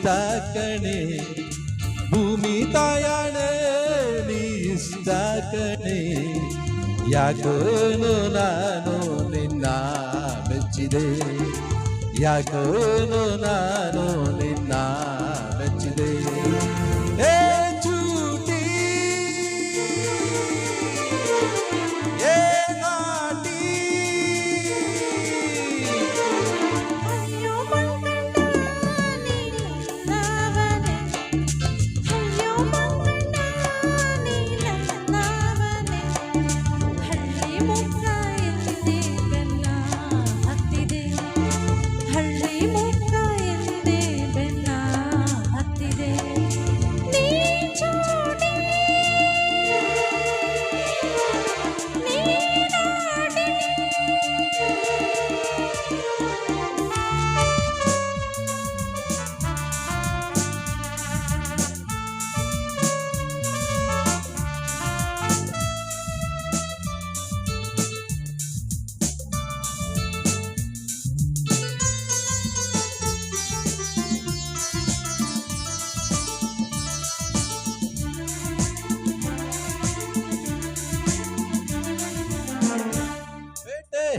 ಇಷ್ಟ ಕಣೆ ಭೂಮಿ ತಾಯಾಣೆ ನೀ ಇಷ್ಟ ಕಣೆ ಯಾಕೋನು ನಾನು ನಿನ್ನ ಮೆಚ್ಚಿದೆ ಯಾಕೋನು ನಾನು ನಿನ್ನ ಮೆಚ್ಚಿದೆ ಏ ಚೂಟಿ ಏ ನಾಟಿ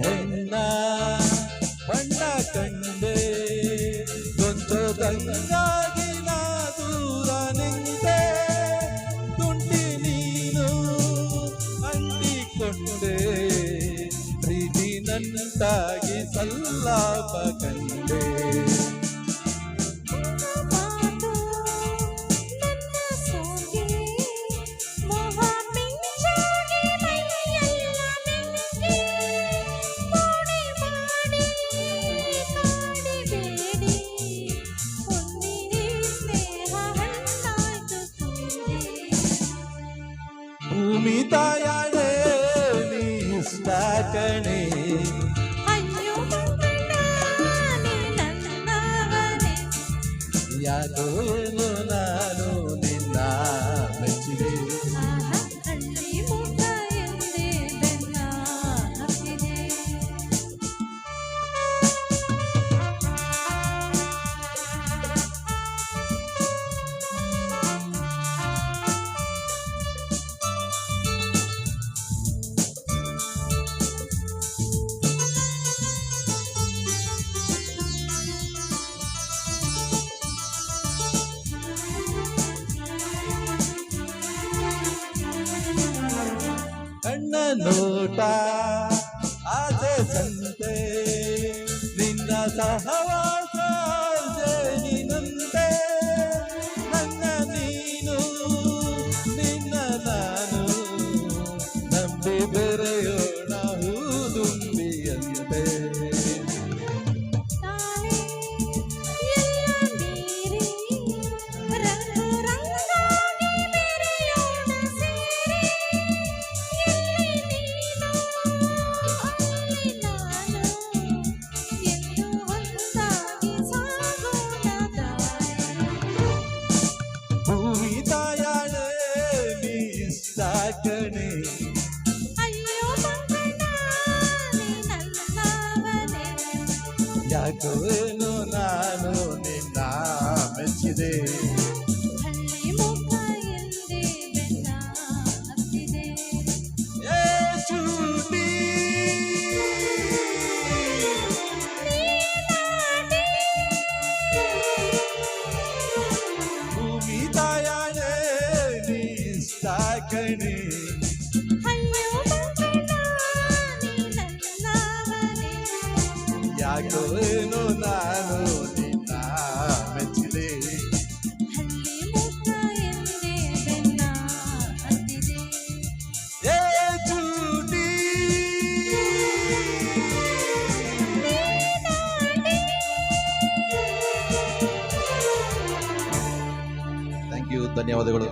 ಹೆಣ್ಣ ಬಣ್ಣ ಕಂಡೆ ಗೊಂಚೋದಂಗಾಗಿ ನಾ ದೂರ ನಿಂತೆ ತುಂಟಿ ನೀನು ಅಂಟಿಕೊಂಡೆ ಪ್ರೀತಿ ನನ್ನಂತಾಗಿ ಸಲ್ಲಾಪ ಕಂಡೆ ಭೂಮಿ ತಾಯಾಳೆ ನೀ ಇಷ್ಟ ಕಣೆ ಯಾಕೋನು ನಾನು ನಿನ್ನ ಮೆಚ್ಚಿದೆ ಕಣ್ಣ ನೋಟ ಆಸೆ ಸಂತೆ ನಿನ್ನ ಸಹವಾಸ ನೀನಂತೆ ನನ್ನ ನೀನು ನಿನ್ನ ನಾನು ನಂಬಿ ಬೆರೆಯೋಣ ಹೂದುಂಬಿಯಂತೆ ಭೂಮಿ ತಾಯಾಳೆ ನೀ ಇಷ್ಟ ಕಣೆ ಯಾಕೋನು ನಾನು ನಿನ್ನ ಮೆಚ್ಚಿದೆ ಏ ಚೂಟಿ ಭೂಮಿ ತಾಯಾಳೆ ನೀ ಇಷ್ಟ ಕಣೆ ಯಾಕೋನು ನಾನು ನಿನ್ನ ಮೆಚ್ಚಿದೆ ಏ ಚೂಟಿ ಥ್ಯಾಂಕ್ ಯು ಧನ್ಯವಾದಗಳು.